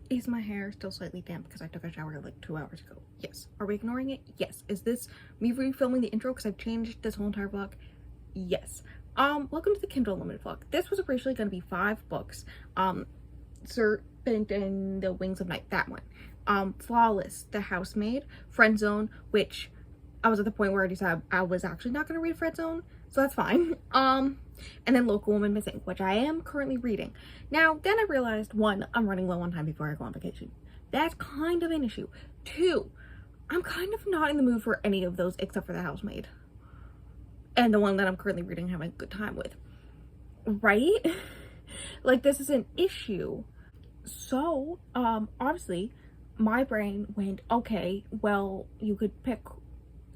Is my hair still slightly damp because I took a shower like 2 hours ago? Yes. Are we ignoring it? Yes. Is this me refilming the intro because I've changed this whole entire vlog? Yes. Welcome to the Kindle Unlimited vlog. This was originally going to be 5 books. Serpent and the Wings of Night, that one. Flawless, The Housemaid, Friend Zone, which I was at the point where I decided I was actually not going to read Friend Zone, so that's fine. And then Local Woman Missing, which I am currently reading. Now, then I realized, 1, I'm running low on time before I go on vacation. That's kind of an issue. 2, I'm kind of not in the mood for any of those except for The Housemaid. And the one that I'm currently reading, having a good time with. Right? Like, this is an issue. So, obviously, my brain went, okay, well, you could pick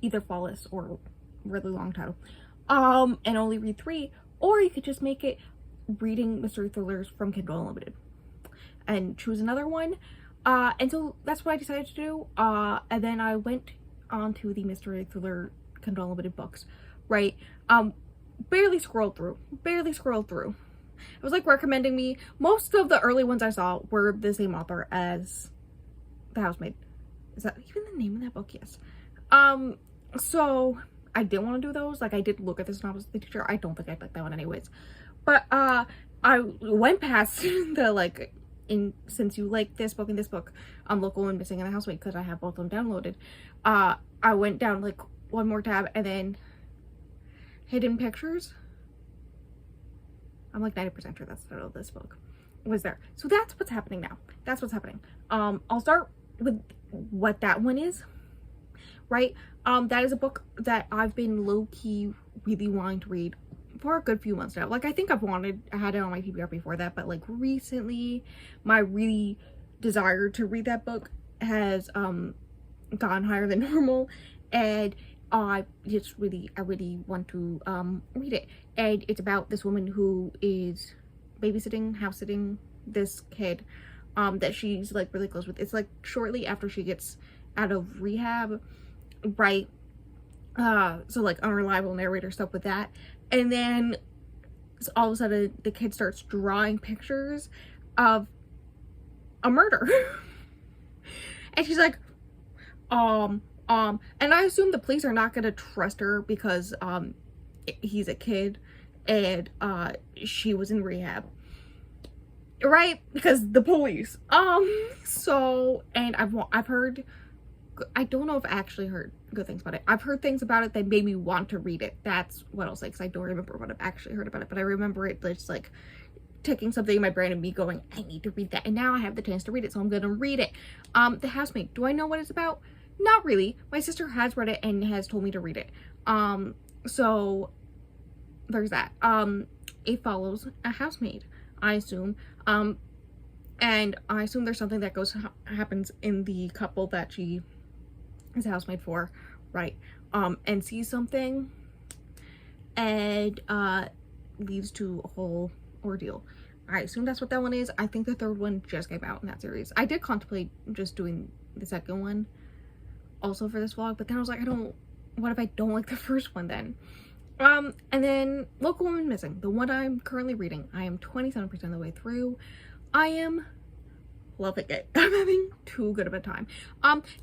either Flawless or really long title. And only read 3, or you could just make it reading mystery thrillers from Kindle Unlimited and choose another one. And so that's what I decided to do. And then I went on to the mystery thriller Kindle Unlimited books, right? Barely scrolled through. It was like recommending me. Most of the early ones I saw were the same author as The Housemaid. Is that even the name of that book? Yes. So I didn't want to do those. Like, I did look at the synopsis of the teacher. I don't think I'd like that one anyways. But I went past the like, since you like this book and this book, Local and Missing and The Housemaid, because I have both of them downloaded. I went down like one more tab and then Hidden Pictures. I'm like 90% sure that's the title of this book was there. So that's what's happening now. That's what's happening. I'll start with what that one is. Right? That is a book that I've been low-key really wanting to read for a good few months now. Like, I think I had it on my TBR before that, but like recently my really desire to read that book has gone higher than normal, and I really want to read it. And it's about this woman who is house sitting this kid that she's like really close with. It's like shortly after she gets out of rehab, right? So like unreliable narrator stuff with that, and then all of a sudden the kid starts drawing pictures of a murder. And she's like, and I assume the police are not gonna trust her because he's a kid and she was in rehab, right? Because the police. So, and I've heard, I don't know if I actually heard good things about it. I've heard things about it that made me want to read it. That's what I'll say, because I don't remember what I've actually heard about it, but I remember it just like taking something in my brain and me going, I need to read that, and now I have the chance to read it, so I'm gonna read it. The Housemaid, do I know what it's about? Not really. My sister has read it and has told me to read it. So there's that. It follows a housemaid, I assume. And I assume there's something that happens in the couple that she is a housemaid for, right? And sees something and leads to a whole ordeal. I assume that's what that one is. I think the 3rd one just came out in that series. I did contemplate just doing the 2nd one also for this vlog, but then I was like, what if I don't like the 1st one then? And then Local Woman Missing, the one I'm currently reading. I am 27% of the way through. I am loving it. I'm having too good of a time.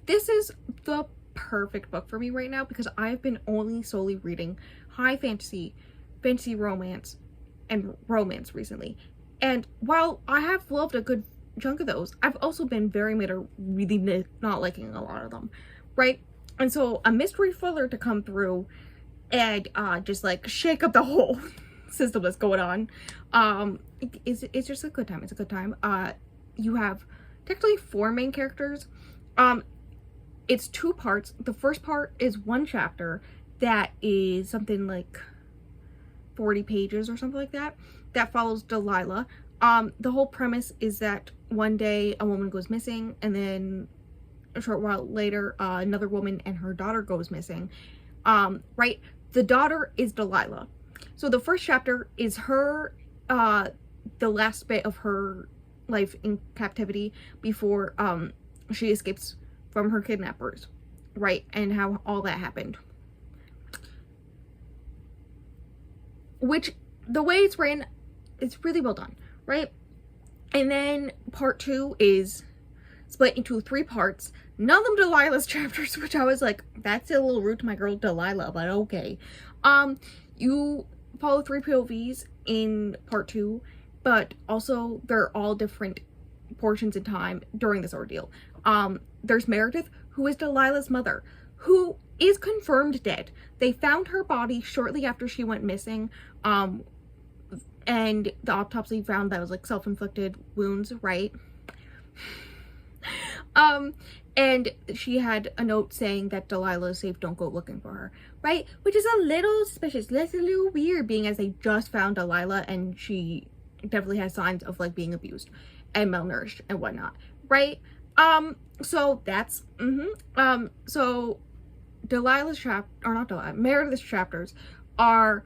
This is the perfect book for me right now because I've been only solely reading high fantasy romance, and romance recently. And while I have loved a good chunk of those, I've also been very really not liking a lot of them, right? And so a mystery thriller to come through and just like shake up the whole system that's going on, it's just a good time. It's a good time. You have technically 4 main characters. It's 2 parts. The first part is 1 chapter that is something like 40 pages or something like that, that follows Delilah. The whole premise is that one day a woman goes missing, and then a short while later another woman and her daughter goes missing, right? The daughter is Delilah. So the first chapter is her, the last bit of her life in captivity before she escapes from her kidnappers, right? And how all that happened. Which, the way it's written, it's really well done, right? And then part 2 is split into 3 parts. None of them Delilah's chapters, which I was like, that's a little rude to my girl Delilah, but okay. You follow 3 POVs in part 2, but also they're all different portions in time during this ordeal. There's Meredith, who is Delilah's mother, who is confirmed dead. They found her body shortly after she went missing, and the autopsy found that it was like self-inflicted wounds, right? And she had a note saying that Delilah is safe, don't go looking for her, right? Which is a little suspicious. That's a little weird, being as they just found Delilah and she definitely has signs of like being abused and malnourished and whatnot, right? So that's, so Delilah's Meredith's chapters are,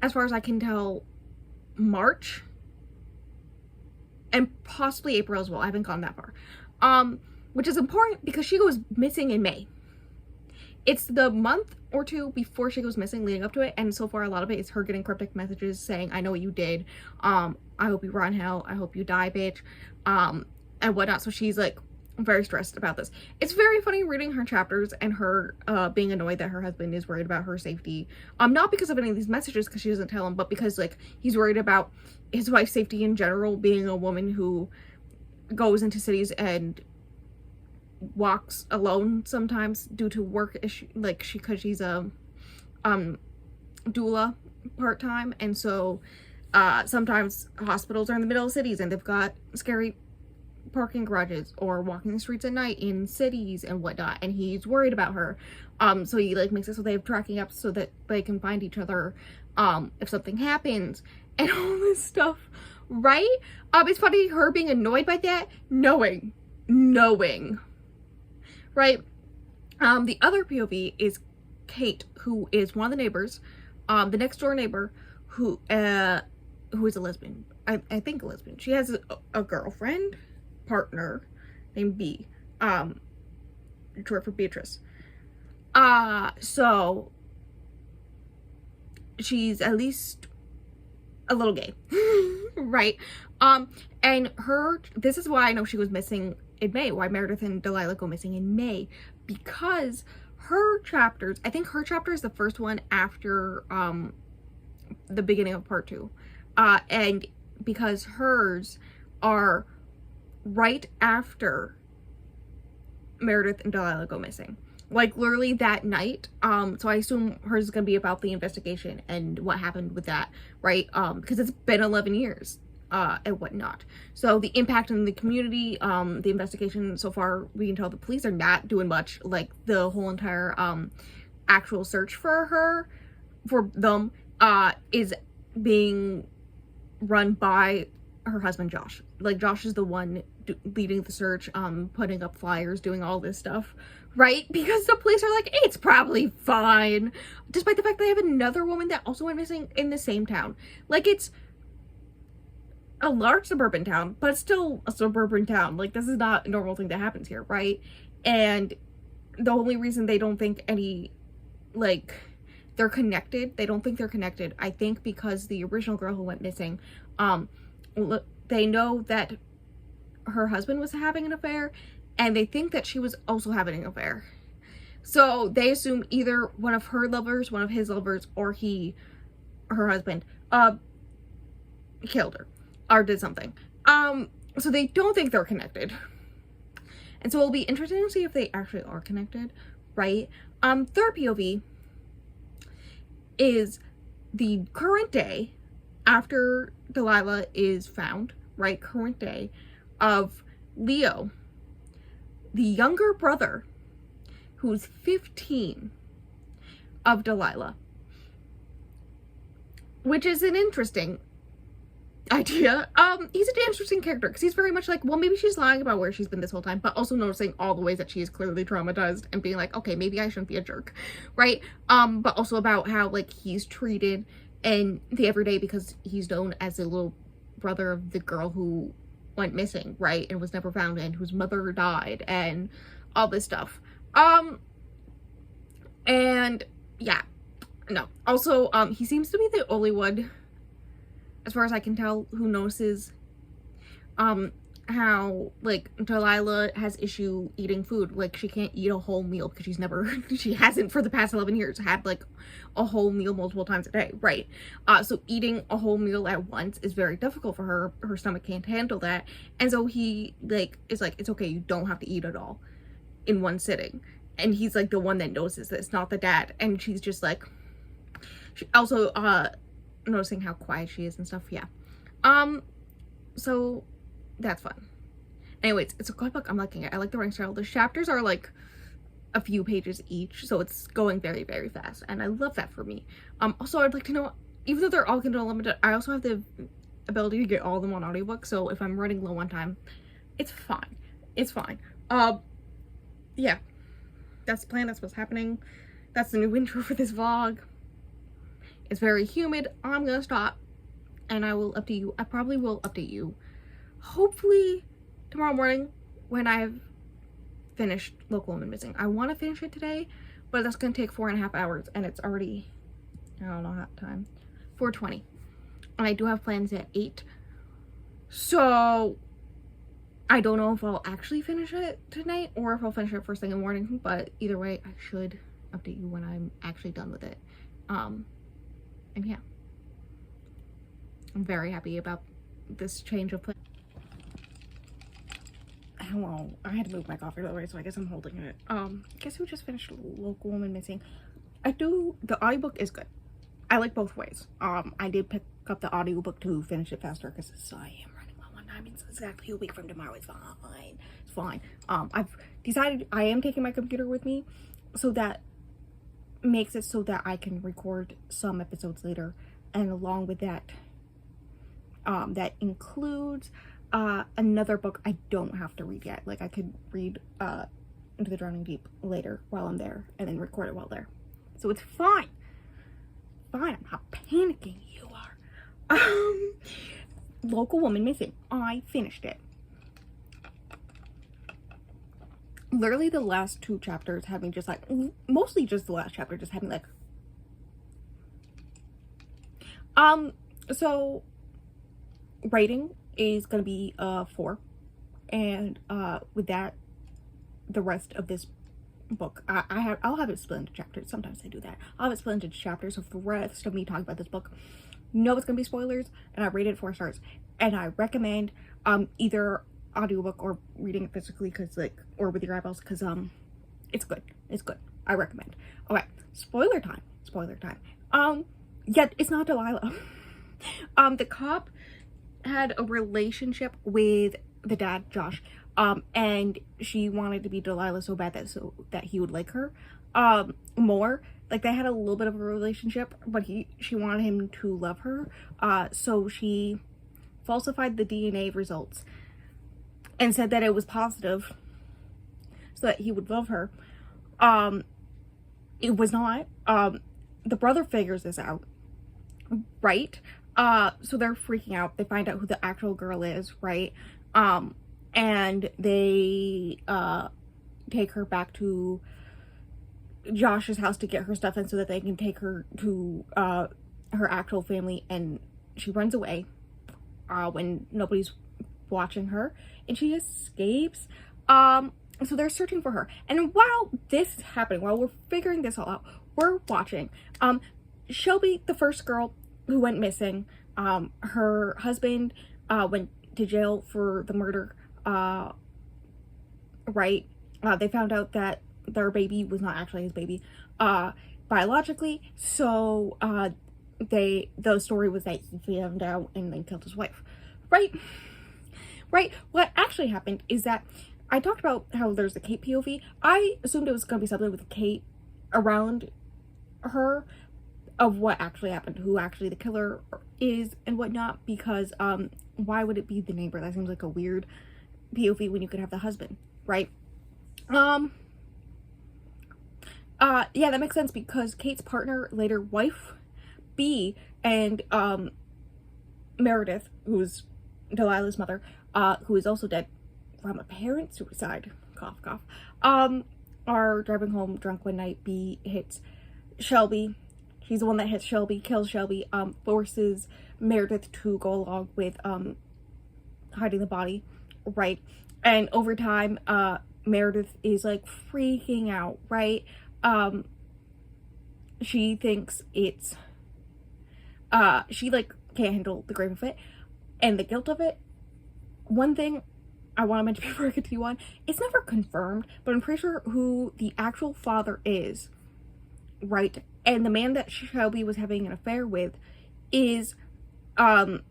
as far as I can tell, March and possibly April as well. I haven't gone that far. Which is important because she goes missing in May. It's the month or 2 before she goes missing leading up to it, and so far a lot of it is her getting cryptic messages saying, I know what you did, I hope you run hell, I hope you die, bitch, and whatnot. So she's like very stressed about this. It's very funny reading her chapters and her being annoyed that her husband is worried about her safety, not because of any of these messages, because she doesn't tell him, but because like he's worried about his wife's safety in general, being a woman who goes into cities and walks alone sometimes due to work issue, like because she's a doula part-time, and so sometimes hospitals are in the middle of cities and they've got scary parking garages or walking the streets at night in cities and whatnot, and he's worried about her, so he like makes it so they have tracking apps so that they can find each other if something happens and all this stuff, right? It's funny her being annoyed by that, knowing, right? The other POV is Kate, who is one of the neighbors, the next door neighbor, who is a lesbian. I think a lesbian. She has a girlfriend, partner, named B, short for Beatrice. So she's at least a little gay, right? And this is why I know she was missing in May, why Meredith and Delilah go missing in May, because her chapters, I think her chapter is the first one after the beginning of part 2, and because hers are right after Meredith and Delilah go missing, like literally that night. So I assume hers is gonna be about the investigation and what happened with that, right? Because it's been 11 years and whatnot. So the impact in the community, the investigation so far, we can tell the police are not doing much. Like the whole entire actual search for them is being run by her husband Josh. Like Josh is the one leading the search, putting up flyers, doing all this stuff, right? Because the police are like, it's probably fine, despite the fact they have another woman that also went missing in the same town. Like, it's a large suburban town, but it's still a suburban town. Like, this is not a normal thing that happens here, right? And the only reason they don't think they're connected, I think because the original girl who went missing, they know that her husband was having an affair, and they think that she was also having an affair. So they assume either one of her lovers, one of his lovers, or her husband, killed her or did something. So they don't think they're connected. And so it'll be interesting to see if they actually are connected, right? Third POV is the current day after Delilah is found, right? Current day of Leo, the younger brother, who's 15, of Delilah, which is an interesting idea. He's an interesting character because he's very much like, well, maybe she's lying about where she's been this whole time, but also noticing all the ways that she is clearly traumatized and being like, okay, maybe I shouldn't be a jerk, right? But also about how like he's treated in the everyday because he's known as the little brother of the girl who went missing, right, and was never found, and whose mother died, and all this stuff. And yeah, no. Also, he seems to be the only one, as far as I can tell, who notices how like Delilah has issue eating food. Like she can't eat a whole meal because she hasn't for the past 11 years had like a whole meal multiple times a day, right? So eating a whole meal at once is very difficult for her. Her stomach can't handle that. And so he like is like, it's okay, you don't have to eat it all in one sitting. And he's like the one that notices this, not the dad. And she's just like, she also noticing how quiet she is and stuff. Yeah. So that's fun. Anyways, it's a good book. I'm liking it. I like the writing style. The chapters are like a few pages each, so it's going very, very fast, and I love that for me. Also, I'd like to know, even though they're all Kindle Unlimited, I also have the ability to get all of them on audiobook, so if I'm running low on time, it's fine. It's fine. Yeah. That's the plan. That's what's happening. That's the new intro for this vlog. It's very humid. I'm gonna stop, and I will update you. I probably will update you, hopefully tomorrow morning when I've finished Local Woman Missing. I want to finish it today, but that's gonna take 4.5 hours, and it's already, I don't know how time, 4:20, and I do have plans at 8, so I don't know if I'll actually finish it tonight or if I'll finish it first thing in the morning, but either way I should update you when I'm actually done with it. And yeah, I'm very happy about this change of plan. Hello, I had to move my coffee the way, so I guess I'm holding it. Guess who just finished Local Woman Missing? The audiobook is good. I like both ways. I did pick up the audiobook to finish it faster because I am running low on time. It's exactly a week from tomorrow. It's fine. It's fine. I've decided I am taking my computer with me, so that makes it so that I can record some episodes later, and along with that, that includes another book I don't have to read yet. Like I could read Into the Drowning Deep later while I'm there, and then record it while there. So it's fine. Fine, I'm not panicking. You are. Local Woman Missing. I finished it. Literally the last 2 chapters had me just like, mostly just the last chapter just had me like, so rating is gonna be 4, and with that, the rest of this book, I'll have it split into chapters. Sometimes I do that. I'll have it split into chapters, so for the rest of me talking about this book, no, it's gonna be spoilers, and I rated 4 stars, and I recommend either audiobook or reading it physically, because like, or with your eyeballs, because it's good. I recommend. Okay, spoiler time. Yeah, it's not Delilah. The cop had a relationship with the dad, Josh, and she wanted to be Delilah so bad that he would like her more. Like they had a little bit of a relationship, but she wanted him to love her, so she falsified the DNA results and said that it was positive so that he would love her. It was not. The brother figures this out, right? So they're freaking out. They find out who the actual girl is, right? And they take her back to Josh's house to get her stuff in so that they can take her to her actual family, and she runs away when nobody's watching her, and she escapes. So they're searching for her, and while this is happening, while we're figuring this all out, we're watching Shelby, the first girl who went missing. Her husband went to jail for the murder, right? They found out that their baby was not actually his baby biologically, so the story was that he found out and then killed his wife, right? What actually happened is that I talked about how there's the Kate POV. I assumed it was going to be something with Kate around her, of what actually happened, who actually the killer is and whatnot, because why would it be the neighbor? That seems like a weird POV when you could have the husband, right? Yeah, that makes sense, because Kate's partner, later wife, B, and Meredith, who's Delilah's mother, who is also dead from apparent suicide, cough cough, are driving home drunk one night. B hits Shelby. She's the one that hits Shelby, kills Shelby, forces Meredith to go along with hiding the body, right? And over time, Meredith is like freaking out, right? She thinks it's, she like can't handle the grief of it and the guilt of it. One thing I want to mention before I continue on, it's never confirmed, but I'm pretty sure who the actual father is, right? And the man that Shelby was having an affair with is the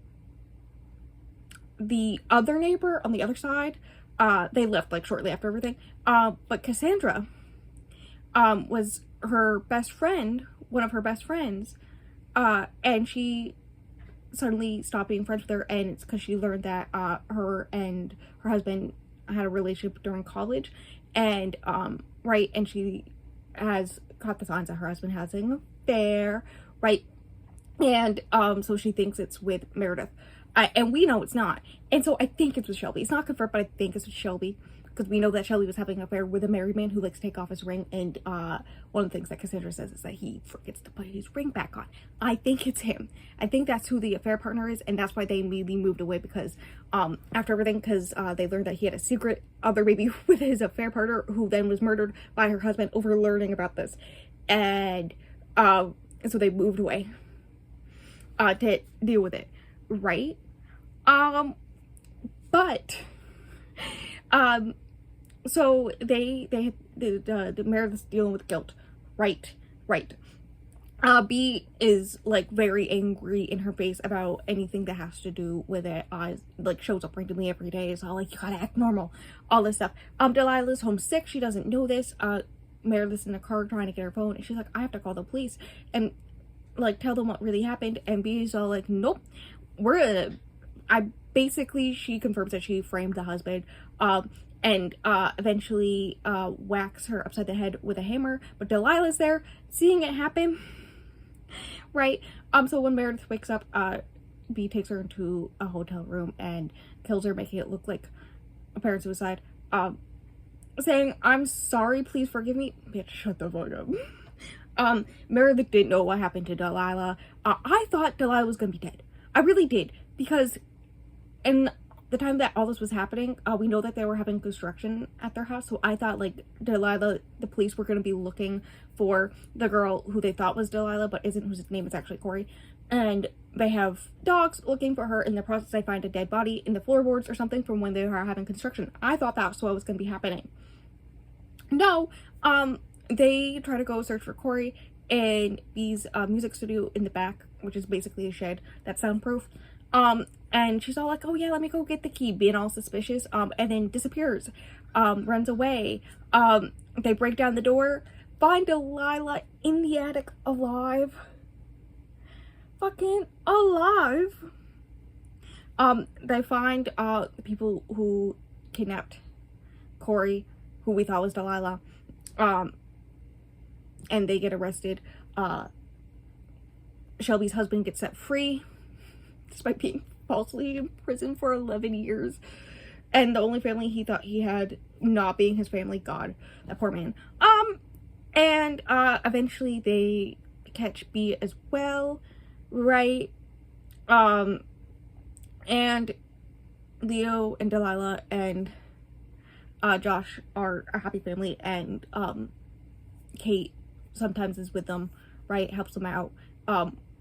other neighbor on the other side. They left like shortly after everything. But Cassandra was her best friend, one of her best friends, and she suddenly stopped being friends with her, and it's because she learned that her and her husband had a relationship during college, and right, and she has caught the signs that her husband has an affair, right, and so she thinks it's with Meredith, and we know it's not, and so I think it's with Shelby. It's not confirmed, but I think it's with Shelby, because we know that Shelby was having an affair with a married man who likes to take off his ring, and one of the things that Cassandra says is that he forgets to put his ring back on. I think it's him. I think that's who the affair partner is, and that's why they immediately moved away, because after everything, because they learned that he had a secret other baby with his affair partner, who then was murdered by her husband over learning about this, and so they moved away to deal with it, right? But so the Meredith's dealing with guilt, right. B is like very angry in her face about anything that has to do with it. Like shows up randomly every day. It's all like, you gotta act normal, all this stuff. Delilah's homesick. She doesn't know this. Meredith's in the car trying to get her phone, and she's like, I have to call the police and like tell them what really happened. And B's all like, nope, she confirms that she framed the husband, and eventually whacks her upside the head with a hammer. But Delilah's there, seeing it happen, right? So when Meredith wakes up, B takes her into a hotel room and kills her, making it look like apparent suicide. Saying, I'm sorry, please forgive me. Bitch, shut the fuck up. Meredith didn't know what happened to Delilah. I thought Delilah was gonna be dead. I really did, because in the time that all this was happening, we know that they were having construction at their house, so I thought like Delilah, the police were going to be looking for the girl who they thought was Delilah but isn't, whose name is actually Corey, and they have dogs looking for her. In the process, they find a dead body in the floorboards or something from when they were having construction. I thought that's what was going to be happening. No, they try to go search for Corey in B's music studio in the back, which is basically a shed that's soundproof. And she's all like, oh yeah, let me go get the key, being all suspicious, and then disappears, runs away. They break down the door, find Delilah in the attic, alive. Fucking alive. They find, the people who kidnapped Corey, who we thought was Delilah, and they get arrested. Shelby's husband gets set free, despite being falsely in prison for 11 years. And the only family he thought he had not being his family. God, that poor man. And eventually they catch B as well, right? And Leo and Delilah and Josh are a happy family, and Kate sometimes is with them, right? Helps them out.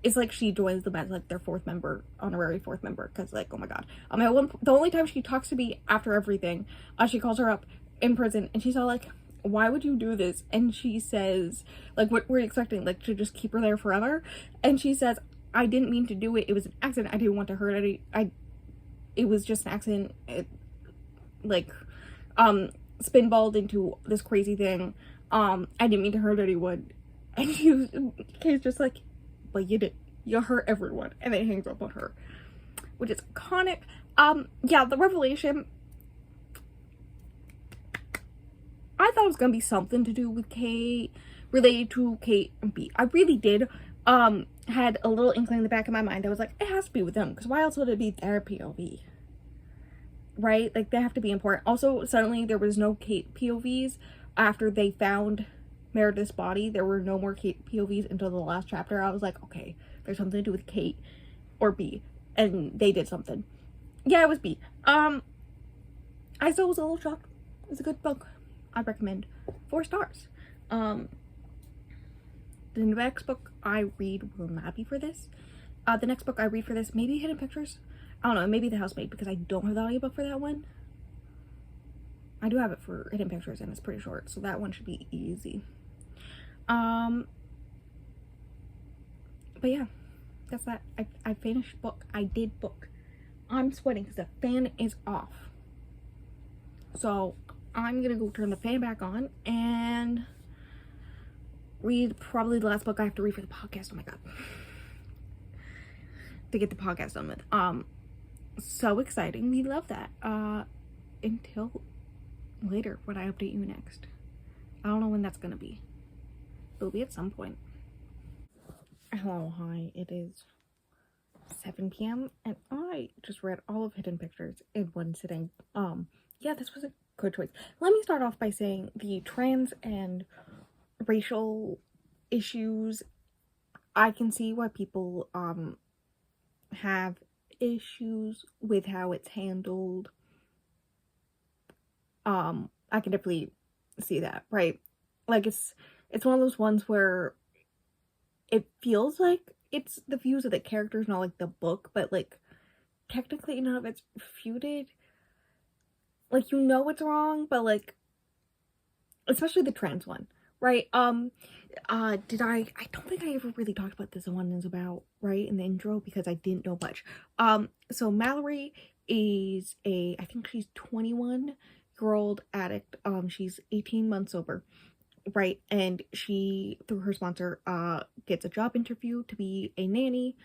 It's like she joins them as like their fourth member, honorary fourth member, because like, oh my god. The only time she talks to me after everything, she calls her up in prison, and she's all like, why would you do this? And she says, like, what were you expecting? Like, to just keep her there forever? And she says, I didn't mean to do it. It was an accident. I didn't want to hurt any. It was just an accident. It, like, spinballed into this crazy thing. I didn't mean to hurt anyone. And Kate's just like, but you did. You hurt everyone. And then hangs up on her, which is iconic. Yeah, the revelation, I thought it was gonna be something to do with Kate, related to Kate and B. I really did. Had a little inkling in the back of my mind that was like, it has to be with them, because why else would it be their POV? Right? Like, they have to be important. Also, suddenly there was no Kate POVs after they found Meredith's body. There were no more Kate POVs until the last chapter. I was like, okay, there's something to do with Kate or B, and they did something. Yeah, it was B. I still was a little shocked. It's a good book. I recommend. 4 stars. The next book I read will not be for this. The next book I read for this, maybe Hidden Pictures. I don't know, maybe The Housemaid, because I don't have the audiobook for that one. I do have it for Hidden Pictures, and it's pretty short, so that one should be easy. But yeah, that's that. I finished book. I did book. I'm sweating because the fan is off. So I'm gonna go turn the fan back on and read probably the last book I have to read for the podcast. Oh my god. To get the podcast done with. So exciting. We love that. Until later when I update you next. I don't know when that's gonna be. It'll be at some point. Hello, hi. It is 7 p.m. and I just read all of Hidden Pictures in one sitting. Yeah, this was a good choice. Let me start off by saying the trans and racial issues, I can see why people have issues with how it's handled. I can definitely see that, right? Like it's one of those ones where it feels like it's the views of the characters, not like the book, but like technically none of it's refuted. Like, you know it's wrong, but like, especially the trans one, right? I don't think I ever really talked about this one is about, right, in the intro, because I didn't know much. So Mallory is I think she's 21-year-old addict. She's 18 months sober, right? And she, through her sponsor, gets a job interview to be a nanny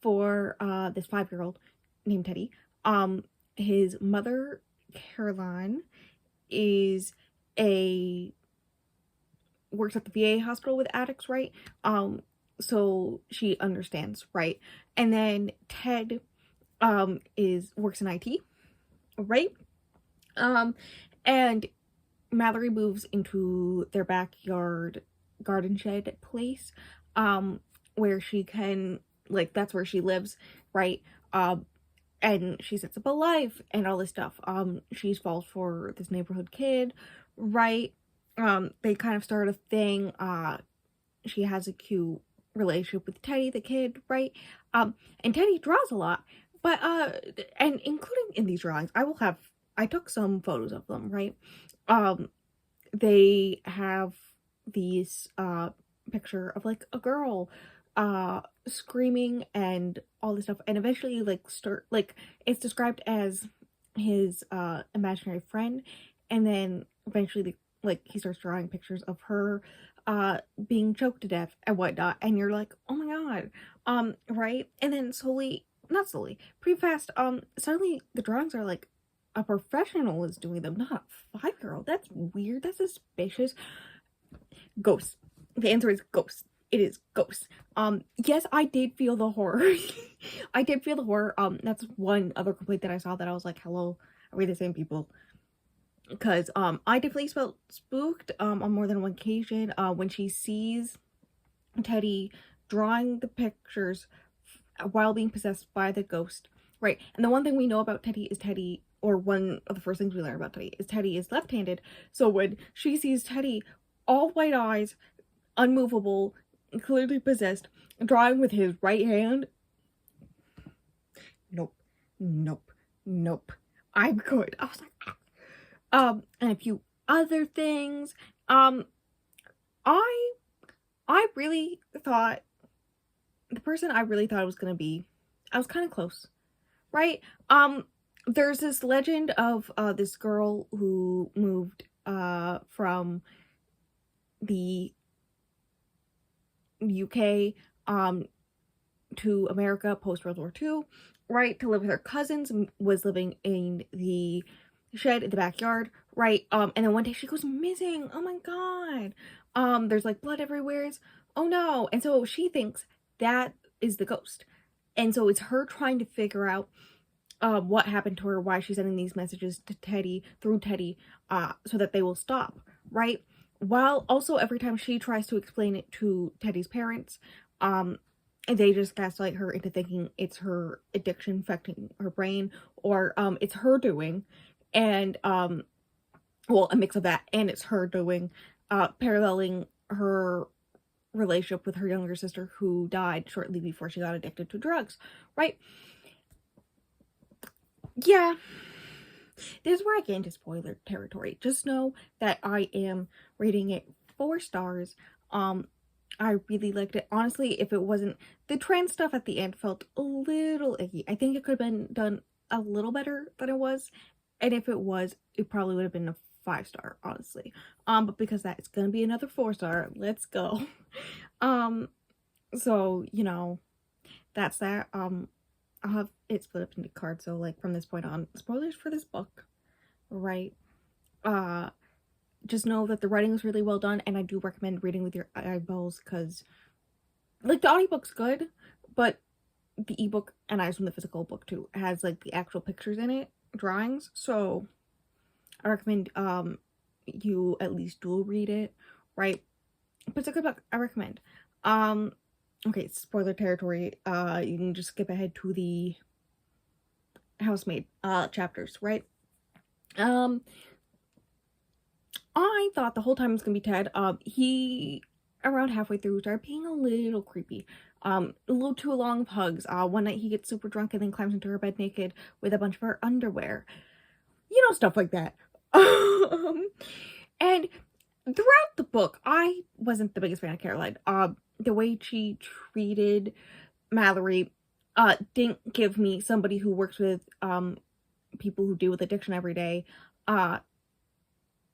for this 5-year-old named Teddy. His mother, Caroline, works at the VA hospital with addicts, right? So she understands, right? And then Ted works in IT, right? And Mallory moves into their backyard garden shed place, where she can, like, that's where she lives, right? And she sets up a life and all this stuff. She falls for this neighborhood kid, right? They kind of start a thing. She has a cute relationship with Teddy, the kid, right? And Teddy draws a lot, but and including in these drawings, I took some photos of them, right? They have these picture of like a girl screaming and all this stuff, and eventually it's described as his imaginary friend, and then eventually he starts drawing pictures of her being choked to death and whatnot, and you're like, oh my god, right? And then pretty fast, suddenly the drawings are like a professional is doing them, not a 5-year-old. That's weird. That's suspicious. Ghosts. The answer is ghosts. It is ghosts. Yes, I did feel the horror. I did feel the horror. That's one other complaint that I saw that I was like, hello, are we the same people? Because I definitely felt spooked on more than one occasion when she sees Teddy drawing the pictures while being possessed by the ghost, right? And the one thing we know about Teddy, or one of the first things we learn about Teddy is left-handed. So when she sees Teddy, all white eyes, unmovable, clearly possessed, drawing with his right hand, nope, I'm good. I was like, and a few other things. I really thought the person I really thought it was gonna be, I was kind of close, right? There's this legend of this girl who moved from the UK to America post World War II, right, to live with her cousins, was living in the shed in the backyard, right? And then one day she goes missing. Oh my god. There's like blood everywhere. Oh no. And so she thinks that is the ghost. And so it's her trying to figure out what happened to her, why she's sending these messages to Teddy, through Teddy, so that they will stop, right? While also every time she tries to explain it to Teddy's parents, they just gaslight her into thinking it's her addiction affecting her brain, or it's her doing, and well, a mix of that, and it's her doing paralleling her relationship with her younger sister who died shortly before she got addicted to drugs, right? Yeah, this is where I get into spoiler territory. Just know that I am rating it 4 stars. I really liked it. Honestly, if it wasn't, the trans stuff at the end felt a little icky. I think it could have been done a little better than it was, and if it was, it probably would have been a 5-star, honestly. But because that, it's gonna be another 4-star. Let's go. So, you know, that's that. I'll have it split up into cards, so like from this point on, spoilers for this book, right? Just know that the writing is really well done, and I do recommend reading with your eyeballs, because like the audiobook's good, but the ebook, and I assume the physical book too, has like the actual pictures in it, drawings, so I recommend you at least dual read it, right? But it's a good book. I recommend. Okay, spoiler territory. You can just skip ahead to the housemaid chapters, right? I thought the whole time it was gonna be Ted. He around halfway through started being a little creepy. A little too long of hugs. One night he gets super drunk and then climbs into her bed naked with a bunch of her underwear. You know, stuff like that. And throughout the book, I wasn't the biggest fan of Caroline. The way she treated Mallory didn't give me somebody who works with people who deal with addiction every day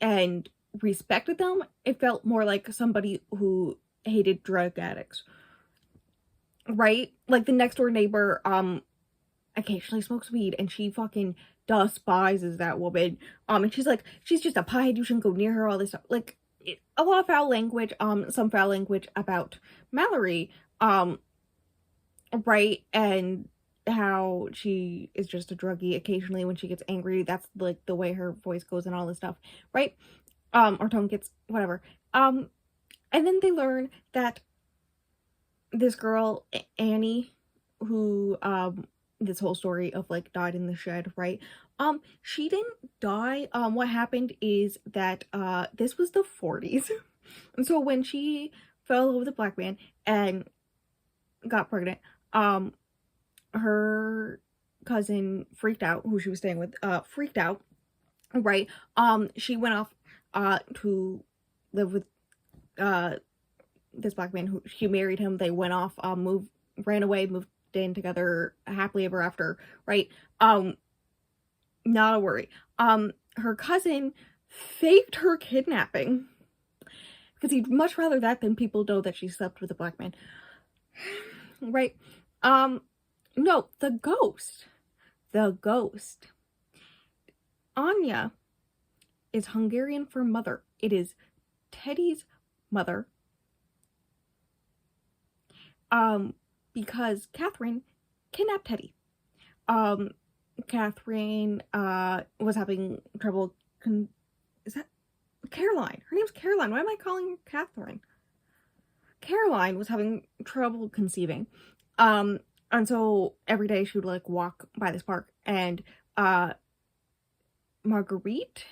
and respected them. It felt more like somebody who hated drug addicts, right? Like the next door neighbor occasionally smokes weed, and she fucking despises that woman. And she's like, she's just a pie, you shouldn't go near her, all this stuff. Like, a lot of foul language, some foul language about Mallory, right? And how she is just a druggie occasionally when she gets angry. That's like the way her voice goes and all this stuff, right? Or tone gets, whatever. And then they learn that this girl, Annie, who, this whole story of like died in the shed, right? She didn't die. What happened is that, this was the 40s. And so when she fell in love with a black man and got pregnant, her cousin freaked out, who she was staying with, freaked out, right? She went off, to live with, this black man who she married him. They went off, ran away, moved in together happily ever after, right? Not a worry. Her cousin faked her kidnapping because he'd much rather that than people know that she slept with a black man, right? No, the ghost. Anya is Hungarian for mother. It is Teddy's mother. Because Catherine kidnapped Teddy. Catherine, was having trouble is that Caroline? Her name's Caroline. Why am I calling her Catherine? Caroline was having trouble conceiving. And so every day she would like walk by this park, and, Marguerite,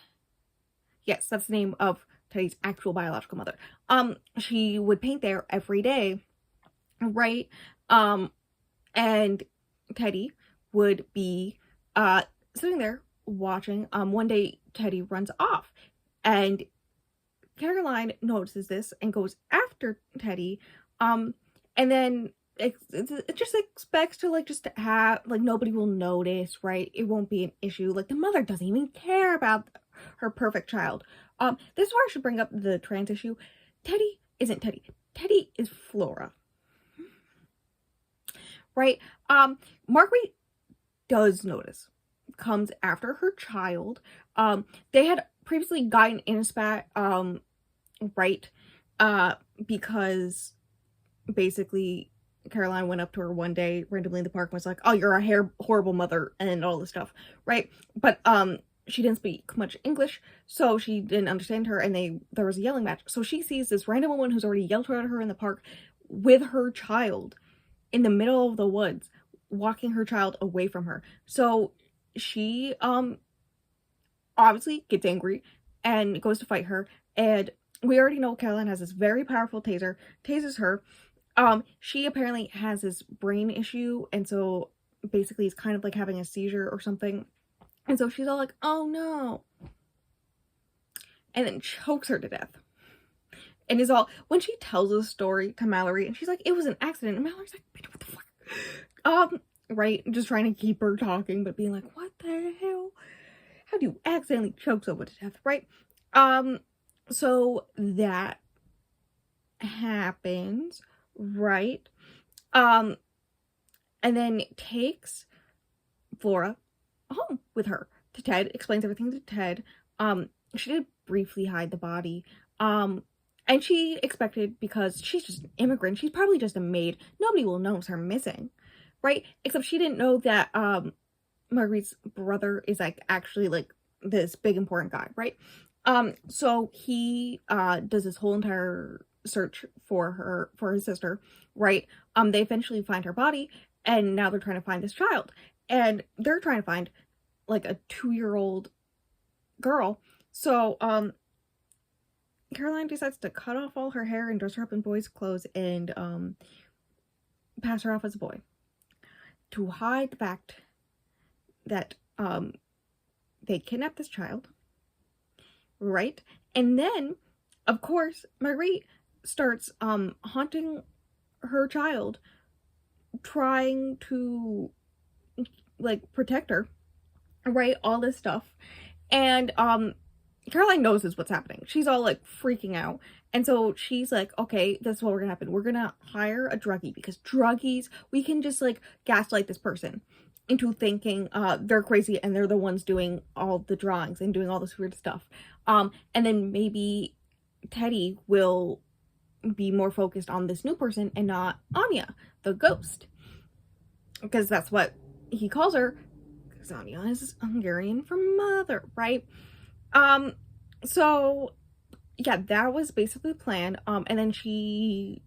yes, that's the name of Teddy's actual biological mother. She would paint there every day, right? And Teddy would be, sitting there watching. One day Teddy runs off, and Caroline notices this and goes after Teddy. And then it just expects to like just have like nobody will notice, right? It won't be an issue. Like the mother doesn't even care about her perfect child. This is where I should bring up the trans issue. Teddy isn't Teddy. Teddy is Flora, right? Marguerite does notice, comes after her child. They had previously gotten in a spat, right? Because basically Caroline went up to her one day randomly in the park and was like, oh, you're a horrible mother and all this stuff, right? But she didn't speak much English, so she didn't understand her, and there was a yelling match. So she sees this random woman who's already yelled at her in the park with her child in the middle of the woods, walking her child away from her. So she obviously gets angry and goes to fight her, and we already know Caroline has this very powerful taser, tases her. She apparently has this brain issue, and so basically is kind of like having a seizure or something. And so she's all like, oh no. And then chokes her to death. And is all, when she tells the story to Mallory, and she's like, it was an accident. And Mallory's like, bitch, what the fuck? Right? Just trying to keep her talking, but being like, what the hell? How do you accidentally choke someone to death, right? So that happens, right? And then takes Flora home with her to Ted, explains everything to Ted. She did briefly hide the body. And she expected, because she's just an immigrant, she's probably just a maid, nobody will notice her missing, right? Except she didn't know that, Marguerite's brother is, like, actually, like, this big important guy, right? So he, does this whole entire search for his sister, right? They eventually find her body, and now they're trying to find this child, and they're trying to find, like, a 2-year-old girl. So, Caroline decides to cut off all her hair and dress her up in boys' clothes and, pass her off as a boy, to hide the fact that, they kidnapped this child, right? And then, of course, Marguerite starts, haunting her child, trying to, like, protect her, right? All this stuff. And, Caroline knows this what's happening. She's all, like, freaking out. And so she's like, okay, this is what we're gonna happen. We're gonna hire a druggie, because druggies, we can just, like, gaslight this person into thinking they're crazy and they're the ones doing all the drawings and doing all this weird stuff. And then maybe Teddy will be more focused on this new person and not Anya, the ghost. Because that's what he calls her, because Anya is Hungarian for mother, right? So yeah, that was basically the plan. And then she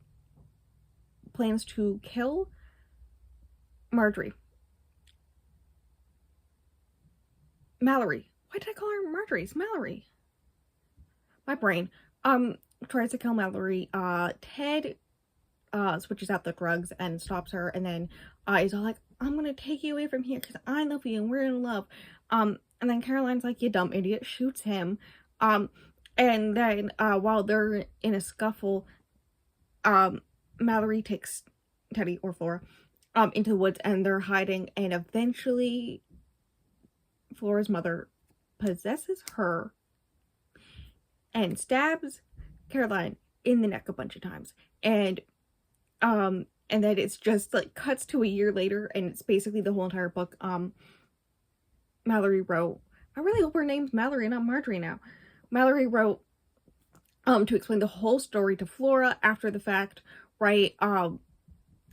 plans to kill Marjorie. Mallory. Why did I call her Marjorie? It's Mallory. My brain. Tries to kill Mallory. Ted switches out the drugs and stops her, and then is all like, I'm gonna take you away from here because I love you and we're in love. And then Caroline's like, you dumb idiot, shoots him. And then while they're in a scuffle, Mallory takes Teddy, or Flora, into the woods, and they're hiding, and eventually Flora's mother possesses her and stabs Caroline in the neck a bunch of times. And then it's just, like, cuts to a year later, and it's basically the whole entire book Mallory wrote. I really hope her name's Mallory, not Marjorie now. Mallory wrote to explain the whole story to Flora after the fact, right?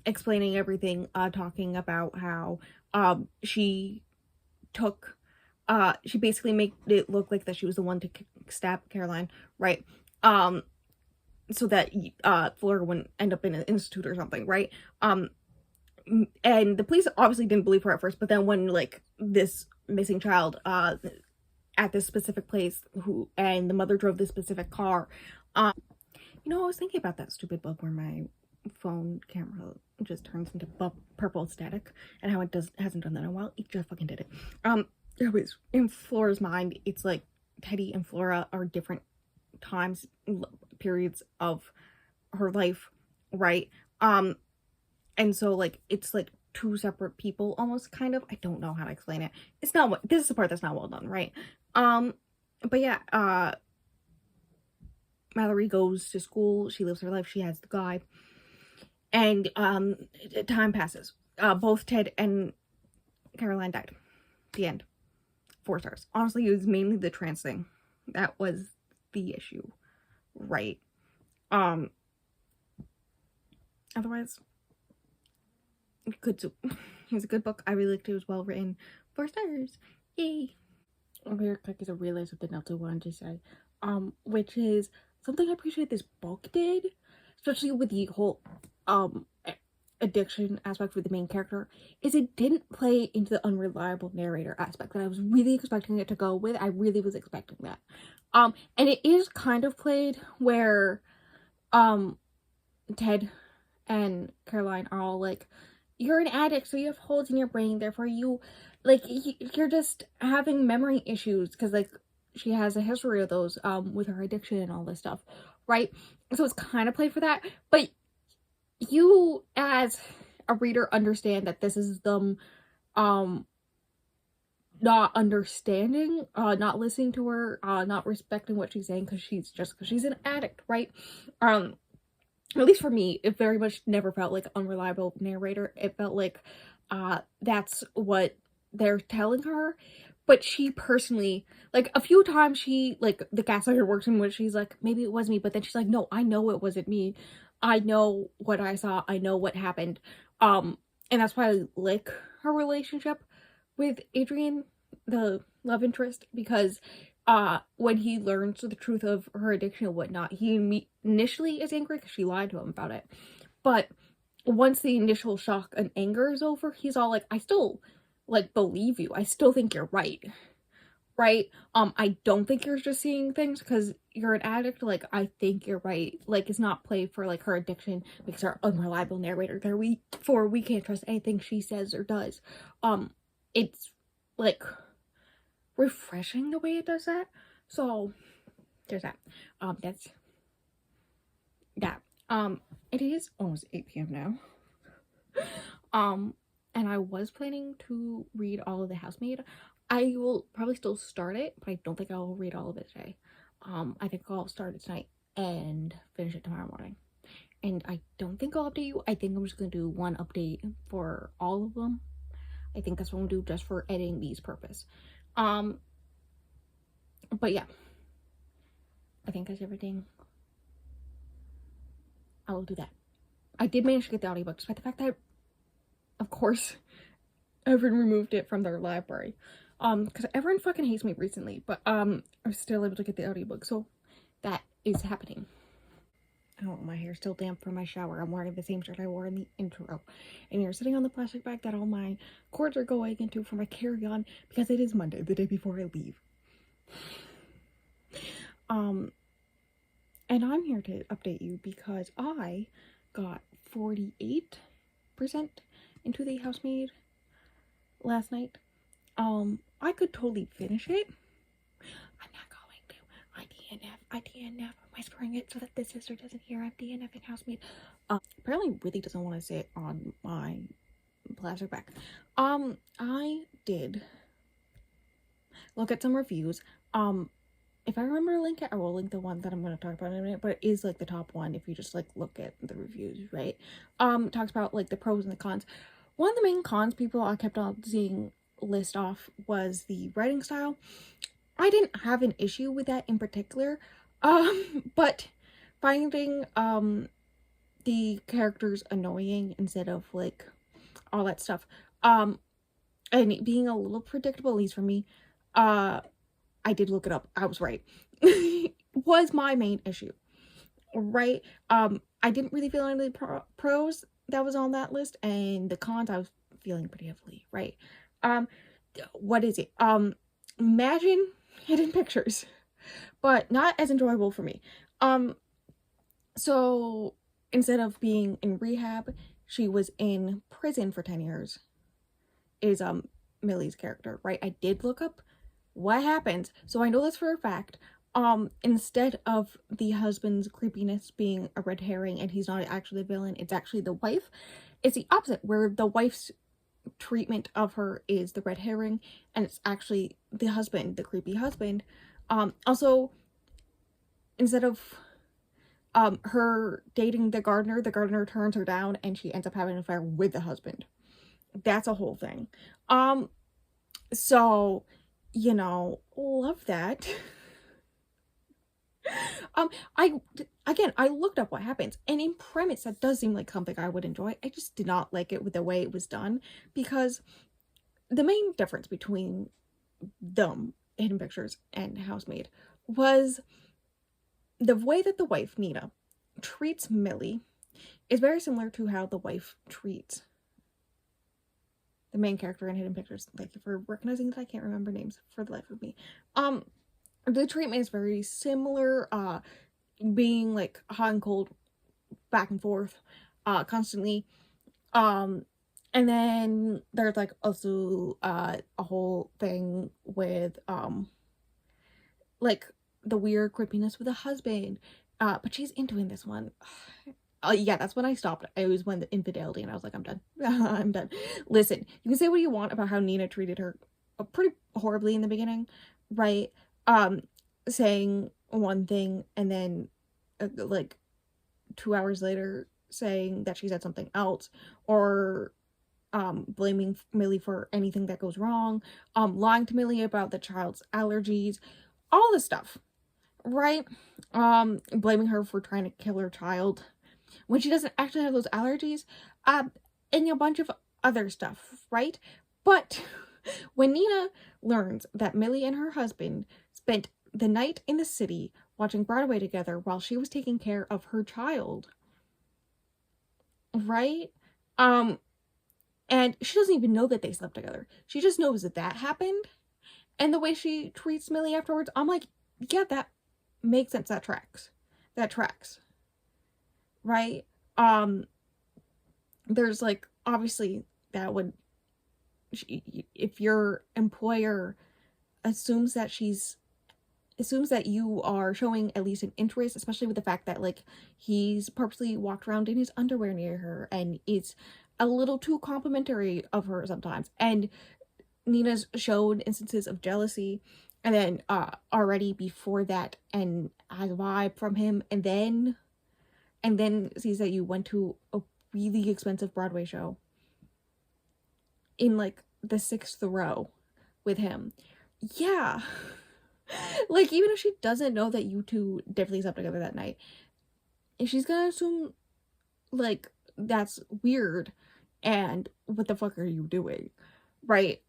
Explaining everything, talking about how she took, she basically made it look like that she was the one to stab Caroline, right? So that Flora wouldn't end up in an institute or something, right? And the police obviously didn't believe her at first, but then when, like, this missing child at this specific place, and the mother drove this specific car, I was thinking about that stupid bug where my phone camera just turns into purple static, and how it hasn't done that in a while. It just fucking did it. Anyways, in Flora's mind, it's like Teddy and Flora are different times, periods of her life, right? And so, like, it's like two separate people almost, kind of. I don't know how to explain it. It's not this is the part that's not well done, right? But yeah, Mallory goes to school, she lives her life, she has the guy, and time passes. Both Ted and Caroline died. The end. 4 stars. Honestly, it was mainly the trans thing that was the issue, right? Otherwise, good. It was a good book. I really liked it. It was well written. 4 stars. Yay. Very quick is I realized something else I wanted to say, which is something I appreciate this book did, especially with the whole addiction aspect with the main character is it didn't play into the unreliable narrator aspect that I was really expecting it to go with. I really was expecting that. And it is kind of played where Ted and Caroline are all like, you're an addict, so you have holes in your brain, therefore you, like, you're just having memory issues, because, like, she has a history of those, with her addiction and all this stuff, right? So it's kind of played for that, but you, as a reader, understand that this is them, not understanding, not listening to her, not respecting what she's saying, because she's an addict, right? At least for me, it very much never felt like unreliable narrator. It felt like that's what they're telling her. But she personally, like, a few times she, like, the gaslighter works in which she's like, maybe it was me, but then she's like, no, I know it wasn't me. I know what I saw. I know what happened. And that's why I like her relationship with Adrian, the love interest, because when he learns the truth of her addiction and whatnot, he initially is angry because she lied to him about it, but once the initial shock and anger is over, he's all like, I still, like, believe you, I still think you're right. I don't think you're just seeing things because you're an addict. Like, I think you're right. Like, it's not played for, like, her addiction makes her unreliable narrator. We can't trust anything she says or does. It's, like, refreshing the way it does that. So there's that. That's that. It is almost 8 p.m. now. And I was planning to read all of The Housemaid. I will probably still start it, but I don't think I'll read all of it today. I think I'll start it tonight and finish it tomorrow morning. And I don't think I'll update you. I think I'm just gonna do one update for all of them. I think that's what I'm gonna do just for editing these purpose. But yeah, I think that's everything. I will do that. I did manage to get the audiobook, despite the fact that, of course, everyone removed it from their library. Because everyone fucking hates me recently, but I was still able to get the audiobook, so that is happening. Oh, my hair's still damp from my shower. I'm wearing the same shirt I wore in the intro. And you're sitting on the plastic bag that all my cords are going into for my carry-on, because it is Monday, the day before I leave. And I'm here to update you because I got 48% into The Housemaid last night. I could totally finish it. I'm not going to. I DNF. Whispering it so that the sister doesn't hear I'm DNFing Housemaid. Apparently really doesn't want to sit on my plastic bag. I did look at some reviews. If I remember to link it, I will link the one that I'm going to talk about in a minute, but it is, like, the top one if you just, like, look at the reviews, right? It talks about, like, the pros and the cons. One of the main cons people I kept on seeing list off was the writing style. I didn't have an issue with that in particular, but finding, the characters annoying instead of, like, all that stuff, and it being a little predictable, at least for me, I did look it up. I was right. Was my main issue, right? I didn't really feel any of the pros that was on that list, and the cons I was feeling pretty heavily, right? What is it? Imagine Hidden Pictures, but not as enjoyable for me. So instead of being in rehab, she was in prison for 10 years. Is Millie's character, right? I did look up what happens, so I know this for a fact. Instead of the husband's creepiness being a red herring and he's not actually the villain, it's actually the wife. It's the opposite, where the wife's treatment of her is the red herring, and it's actually the husband, the creepy husband. Also, instead of her dating the gardener turns her down and she ends up having an affair with the husband. That's a whole thing. So, you know, love that. I looked up what happens, and in premise that does seem like something I would enjoy. I just did not like it with the way it was done, because the main difference between them, Hidden Pictures, and Housemaid, was the way that the wife, Nina, treats Millie It's very similar to how the wife treats the main character in Hidden Pictures. Thank you for recognizing that I can't remember names for the life of me. The treatment is very similar, being like hot and cold, back and forth, constantly. And then there's like also a whole thing with like the weird creepiness with the husband. But she's into in this one. Yeah, that's when I stopped. It was when the infidelity, and I was like, I'm done. I'm done. Listen, you can say what you want about how Nina treated her pretty horribly in the beginning, right? Saying one thing and then like 2 hours later saying that she said something else, or blaming Millie for anything that goes wrong, lying to Millie about the child's allergies, all this stuff, right? Blaming her for trying to kill her child when she doesn't actually have those allergies, and a bunch of other stuff, right? But when Nina learns that Millie and her husband spent the night in the city watching Broadway together while she was taking care of her child, right? And she doesn't even know that they slept together. She just knows that that happened. And the way she treats Millie afterwards, I'm like, yeah, that makes sense. That tracks. That tracks. Right? There's like, obviously, that would, if your employer assumes that you are showing at least an interest, especially with the fact that like he's purposely walked around in his underwear near her and it's a little too complimentary of her sometimes, and Nina's shown instances of jealousy, and then already before that, and has a vibe from him, and then sees that you went to a really expensive Broadway show in like the 6th row with him. Yeah. Like, even if she doesn't know that you two definitely slept together that night, she's gonna assume like that's weird and what the fuck are you doing, right?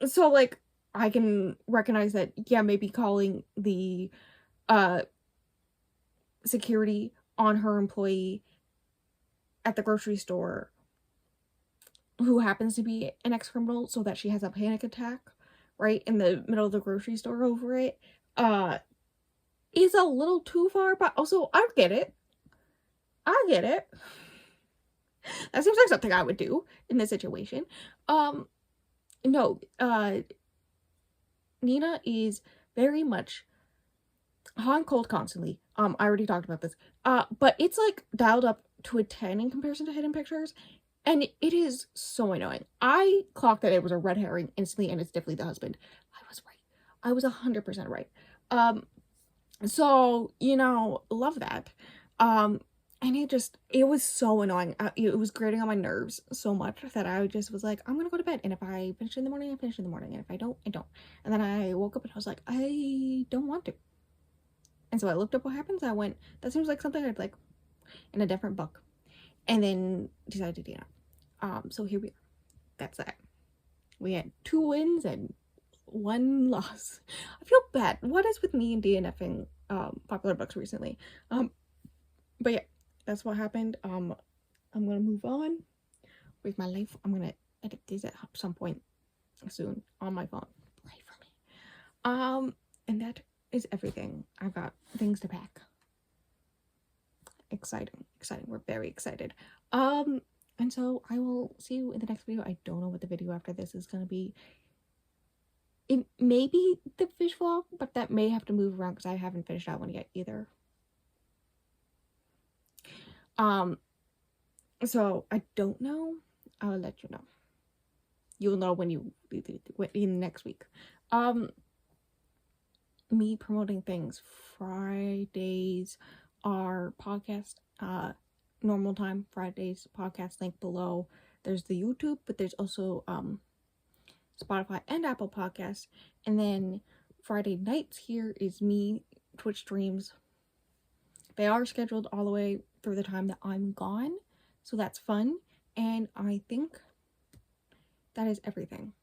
So like I can recognize that, yeah, maybe calling the security on her employee at the grocery store who happens to be an ex-criminal so that she has a panic attack right in the middle of the grocery store over it is a little too far, but also I get it. That seems like something I would do in this situation. No, Nina is very much hot and cold constantly. I already talked about this. But it's like dialed up to a 10 in comparison to Hidden Pictures, and it is so annoying. I clocked that it was a red herring instantly, and it's definitely the husband. I was right. I was 100% right. So, love that. And it was so annoying. It was grating on my nerves so much that I just was like, I'm gonna go to bed. And if I finish in the morning, I finish in the morning. And if I don't, I don't. And then I woke up and I was like, I don't want to. And so I looked up what happens. I went, that seems like something I'd like in a different book. And then decided to DNF. So here we are. That's that. We had 2 wins and 1 loss. I feel bad. What is with me and DNFing popular books recently? But yeah, that's what happened. I'm gonna move on with my life. I'm gonna edit this at some point soon on my phone. Pray for me. And that is everything. I've got things to pack. Exciting. We're very excited. And so I will see you in the next video. I don't know what the video after this is gonna be. It may be the fish vlog, but that may have to move around because I haven't finished that one yet either. So I don't know. I'll let you know. You'll know when in next week. Me promoting things. Fridays are podcast, normal time Fridays podcast, link below. There's the YouTube, but there's also Spotify and Apple Podcasts. And then Friday nights here is me Twitch streams. They are scheduled all the way through the time that I'm gone, so that's fun. And I think that is everything.